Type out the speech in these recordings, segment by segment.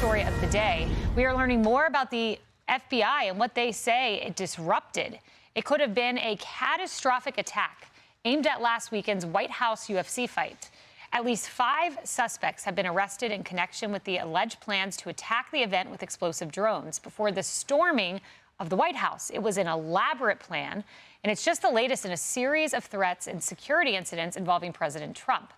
story of the day. We are learning more about the FBI and what they say it disrupted. It could have been a catastrophic attack aimed at last weekend's White House UFC fight. At least 5 suspects have been arrested in connection with the alleged plans to attack the event with explosive drones before the storming of the White House. It was an elaborate plan, and it's just the latest in a series of threats and security incidents involving President Trump.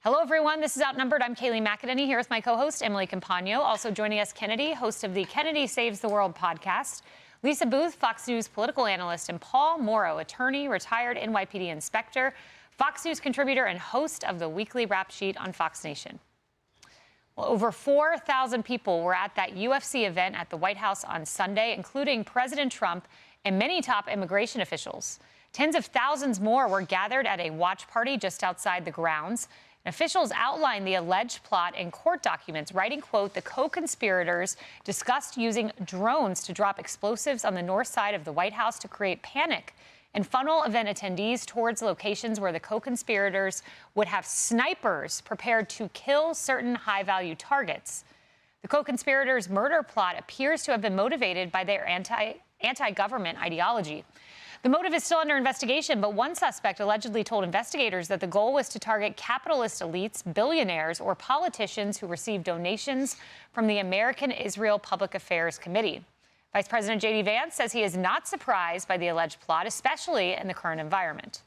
Hello, everyone. This is Outnumbered. I'm Kayleigh McEnany here with my co-host, Emily Campagno. Also joining us, Kennedy, host of the Kennedy Saves the World podcast, Lisa Booth, Fox News political analyst, and Paul Morrow, attorney, retired NYPD inspector, Fox News contributor, and host of the weekly rap sheet on Fox Nation. Well, over 4,000 people were at that UFC event at the White House on Sunday, including President Trump and many top immigration officials. Tens of thousands more were gathered at a watch party just outside the grounds. Officials outlined the alleged plot in court documents, writing, quote, the co-conspirators discussed using drones to drop explosives on the north side of the White House to create panic and funnel event attendees towards locations where the co-conspirators would have snipers prepared to kill certain high-value targets. The co-conspirators' murder plot appears to have been motivated by their anti-government ideology. The motive is still under investigation, but one suspect allegedly told investigators that the goal was to target capitalist elites, billionaires, or politicians who received donations from the American-Israel Public Affairs Committee. Vice President J.D. Vance says he is not surprised by the alleged plot, especially in the current environment.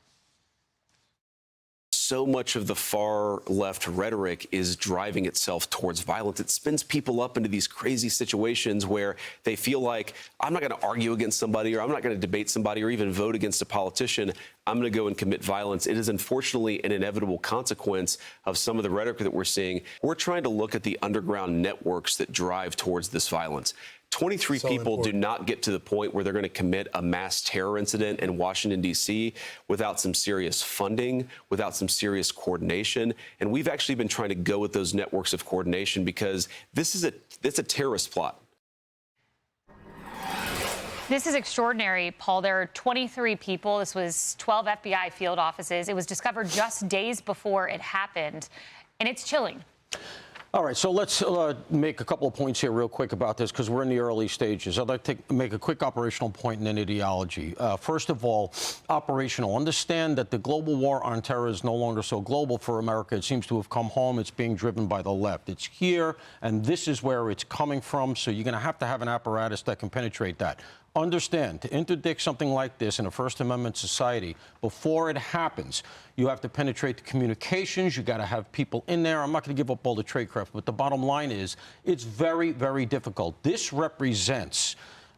So much of the far left rhetoric is driving itself towards violence. It spins people up into these crazy situations where they feel like, I'm not going to argue against somebody, or I'm not going to debate somebody, or even vote against a politician. I'm going to go and commit violence. It is unfortunately an inevitable consequence of some of the rhetoric that we're seeing. We're trying to look at the underground networks that drive towards this violence. 23 people do not get to the point where they're going to commit a mass terror incident in Washington, D.C. without some serious funding, without some serious coordination. And we've actually been trying to go with those networks of coordination because it's a terrorist plot. This is extraordinary, Paul. There are 23 people. This was 12 FBI field offices. It was discovered just days before it happened, and it's chilling. All right, so let's make a couple of points here real quick about this because we're in the early stages. I'd like to make a quick operational point and then ideology. First of all, operational. Understand that the global war on terror is no longer so global for America. It seems to have come home. It's being driven by the left. It's here, and this is where it's coming from, so you're going to have an apparatus that can penetrate that. Understand, to interdict something like this in a First Amendment society, before it happens, you have to penetrate the communications. You got to have people in there. I'm not going to give up all the tradecraft, but the bottom line is it's very, very difficult. This represents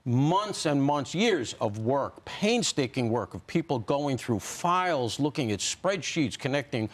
months and months, years of work, painstaking work of people going through files, looking at spreadsheets, connecting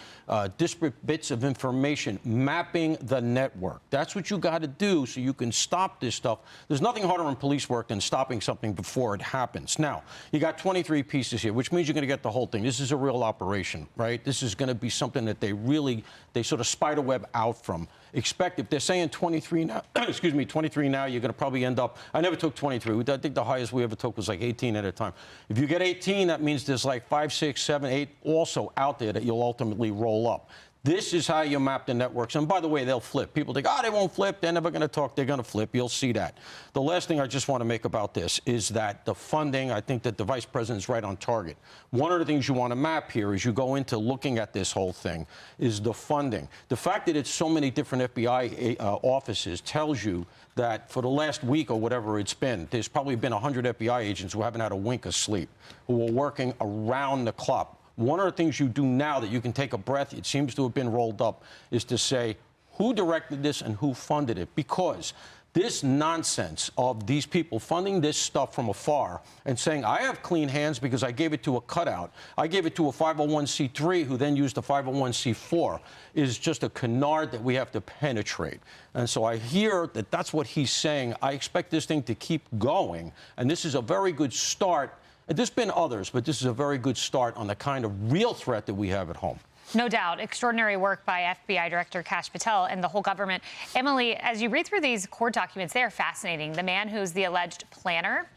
disparate bits of information, mapping the network. That's what you got to do so you can stop this stuff. There's nothing harder in police work than stopping something before it happens. Now, you got 23 pieces here, which means you're going to get the whole thing. This is a real operation, right? This is going to be something that they sort of spiderweb out from. Expect, if they're saying 23 now, excuse me, 23 now, you're going to probably end up, I never took 23. I think the highest we ever took was like 18 at a time. If you get 18, that means there's like 5, 6, 7, 8 also out there that you'll ultimately roll up. This is how you map the networks. And by the way, they'll flip. People think, they won't flip. They're never going to talk. They're going to flip. You'll see that. The last thing I just want to make about this is that the funding, I think that the vice president is right on target. One of the things you want to map here as you go into looking at this whole thing is the funding. The fact that it's so many different FBI offices tells you that for the last week or whatever it's been, there's probably been 100 FBI agents who haven't had a wink of sleep, who are working around the clock. One of the things you do now that you can take a breath, it seems to have been rolled up, is to say who directed this and who funded it. Because this nonsense of these people funding this stuff from afar and saying, I have clean hands because I gave it to a cutout, I gave it to a 501c3 who then used a 501c4, is just a canard that we have to penetrate. And so I hear that that's what he's saying. I expect this thing to keep going, and this is a very good start. There's been others, but this is a very good start on the kind of real threat that we have at home. No doubt. Extraordinary work by FBI Director Kash Patel and the whole government. Emily, as you read through these court documents, they are fascinating. The man who's the alleged planner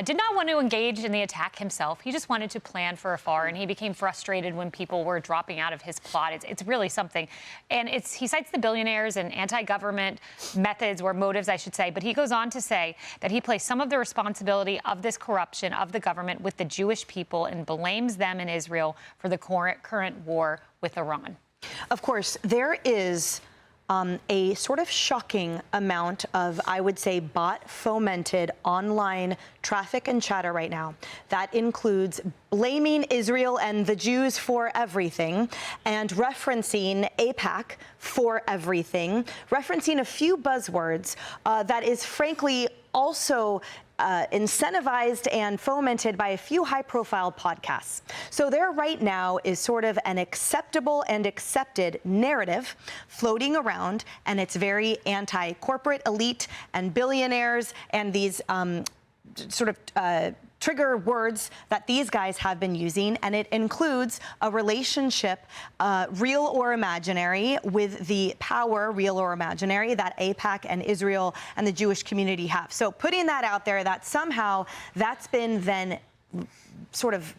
did not want to engage in the attack himself. He just wanted to plan for afar, and he became frustrated when people were dropping out of his plot. It's really something. And he cites the billionaires and anti-government methods, or motives, I should say, but he goes on to say that he placed some of the responsibility of this corruption of the government with the Jewish people and blames them in Israel for the current war with Iran. Of course, there is a sort of shocking amount of, I would say, bot-fomented online traffic and chatter right now. That includes blaming Israel and the Jews for everything, and referencing AIPAC for everything, referencing a few buzzwords that is frankly also incentivized and fomented by a few high-profile podcasts. So there right now is sort of an acceptable and accepted narrative floating around, and it's very anti-corporate elite and billionaires and these trigger words that these guys have been using, and it includes a relationship, real or imaginary, with the power, real or imaginary, that AIPAC and Israel and the Jewish community have. So putting that out there, that somehow that's been then sort of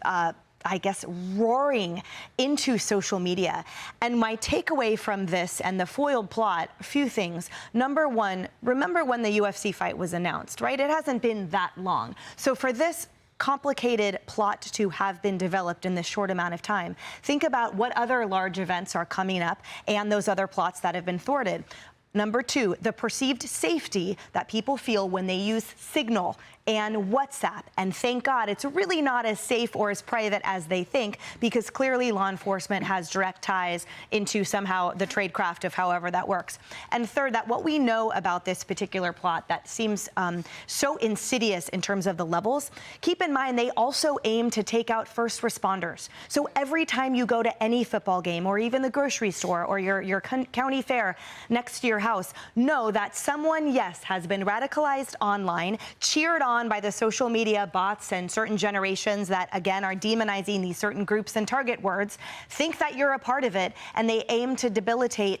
I guess, roaring into social media. And my takeaway from this and the foiled plot, a few things. Number one, remember when the UFC fight was announced, right? It hasn't been that long. So for this complicated plot to have been developed in this short amount of time, think about what other large events are coming up and those other plots that have been thwarted. Number two, the perceived safety that people feel when they use Signal and WhatsApp. And thank God it's really not as safe or as private as they think, because clearly law enforcement has direct ties into somehow the tradecraft of however that works. And third, that what we know about this particular plot that seems so insidious in terms of the levels, keep in mind they also aim to take out first responders. So every time you go to any football game or even the grocery store or your county fair next to your house, know that someone, yes, has been radicalized online, cheered on by the social media bots and certain generations that, again, are demonizing these certain groups and target words, think that you're a part of it, and they aim to debilitate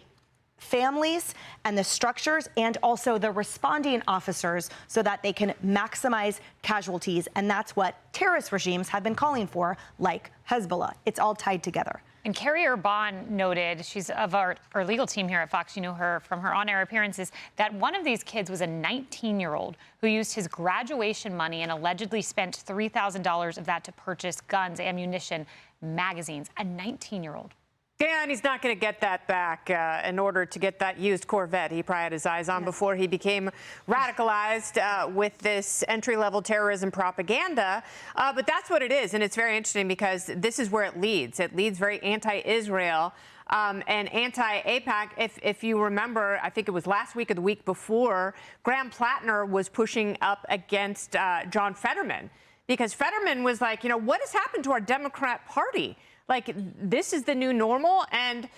families and the structures and also the responding officers so that they can maximize casualties. And that's what terrorist regimes have been calling for, like Hezbollah. It's all tied together. And Carrie Urban noted, she's of our legal team here at Fox, you know her from her on-air appearances, that one of these kids was a 19-year-old who used his graduation money and allegedly spent $3,000 of that to purchase guns, ammunition, magazines. A 19-year-old. Yeah, and he's not going to get that back in order to get that used Corvette he probably had his eyes on before he became radicalized with this entry-level terrorism propaganda. But that's what it is, and it's very interesting because this is where it leads. It leads very anti-Israel and anti-AIPAC. If you remember, I think it was last week or the week before, Graham Plattner was pushing up against John Fetterman because Fetterman was like, you know, what has happened to our Democrat Party? Like, this is the new normal. And,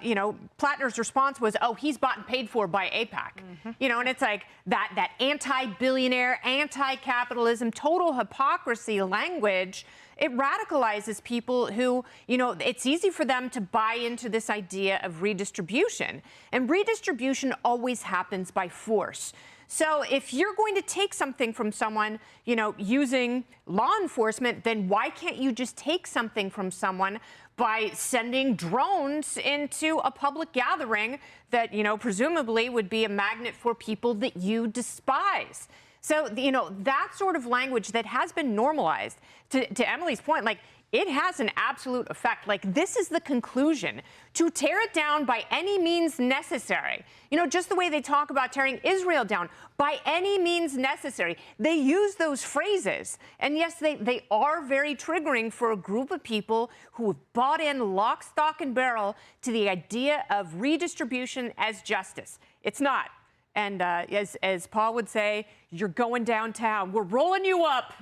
you know, Plattner's response was, oh, he's bought and paid for by AIPAC. Mm-hmm. You know, and it's like that anti-billionaire, anti-capitalism, total hypocrisy language. It radicalizes people who, you know, it's easy for them to buy into this idea of redistribution. And redistribution always happens by force. So if you're going to take something from someone, you know, using law enforcement, then why can't you just take something from someone by sending drones into a public gathering that, you know, presumably would be a magnet for people that you despise? So, you know, that sort of language that has been normalized, to Emily's point, like, it has an absolute effect. Like, this is the conclusion. To tear it down by any means necessary. You know, just the way they talk about tearing Israel down, by any means necessary. They use those phrases. And yes, they are very triggering for a group of people who have bought in lock, stock, and barrel to the idea of redistribution as justice. It's not. And as Paul would say, you're going downtown. We're rolling you up.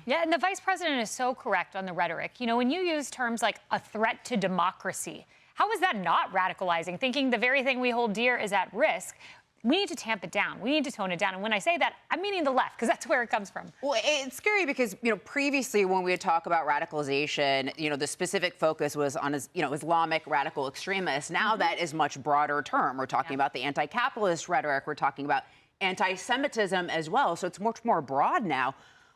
Yeah, and the vice president is so correct on the rhetoric. You know, when you use terms like a threat to democracy, how is that not radicalizing? Thinking the very thing we hold dear is at risk. We need to tamp it down. We need to tone it down. And when I say that, I'm meaning the left, because that's where it comes from. Well, it's scary because, you know, previously when we would talk about radicalization, you know, the specific focus was on, you know, Islamic radical extremists. Now that is much broader term. We're talking about the anti-capitalist rhetoric. We're talking about anti-Semitism as well. So it's much more broad now.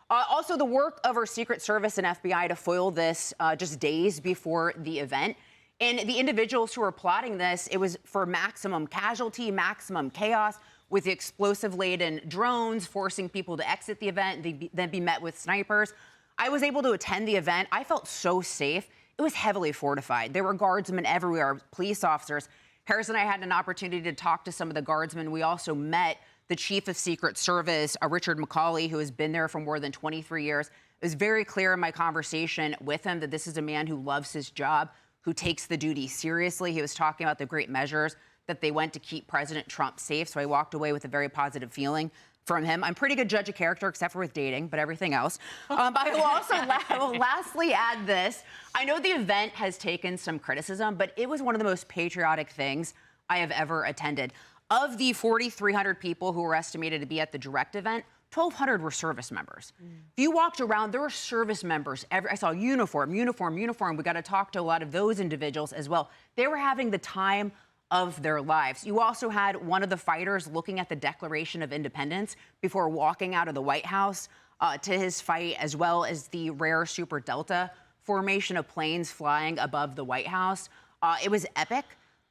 Also, the work of our Secret Service and FBI to foil this just days before the event. And the individuals who were plotting this, it was for maximum casualty, maximum chaos, with the explosive-laden drones, forcing people to exit the event, and then be met with snipers. I was able to attend the event. I felt so safe. It was heavily fortified. There were guardsmen everywhere, police officers. Harris and I had an opportunity to talk to some of the guardsmen. We also met the chief of Secret Service, Richard McCauley, who has been there for more than 23 years. It was very clear in my conversation with him that this is a man who loves his job, who takes the duty seriously. He was talking about the great measures that they went to keep President Trump safe. So I walked away with a very positive feeling from him. I'm a pretty good judge of character, except for with dating, but everything else. I will also lastly add this. I know the event has taken some criticism, but it was one of the most patriotic things I have ever attended. Of the 4,300 people who were estimated to be at the direct event, 1,200 were service members. If you walked around, there were service members. I saw uniform. We got to talk to a lot of those individuals as well. They were having the time of their lives. You also had one of the fighters looking at the Declaration of Independence before walking out of the White House to his fight, as well as the rare Super Delta formation of planes flying above the White House. It was epic.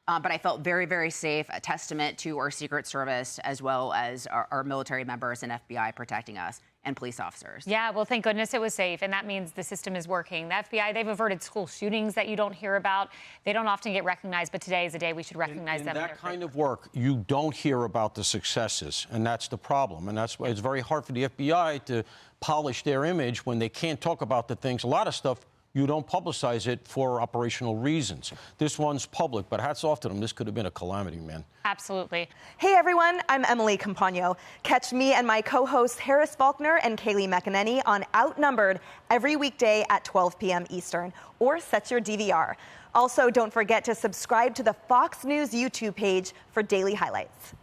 But I felt very, very safe, a testament to our Secret Service as well as our military members and FBI protecting us and police officers. Yeah, well, thank goodness it was safe, and that means the system is working. The FBI, they've averted school shootings that you don't hear about. They don't often get recognized, but today is a day we should recognize them. That kind of work, you don't hear about the successes, and that's the problem. And that's why it's very hard for the FBI to polish their image when they can't talk about the things. A lot of stuff, you don't publicize it for operational reasons. This one's public, but hats off to them. This could have been a calamity, man. Absolutely. Hey, everyone. I'm Emily Campagno. Catch me and my co-hosts Harris Faulkner and Kayleigh McEnany on Outnumbered every weekday at 12 p.m. Eastern, or set your DVR. Also, don't forget to subscribe to the Fox News YouTube page for daily highlights.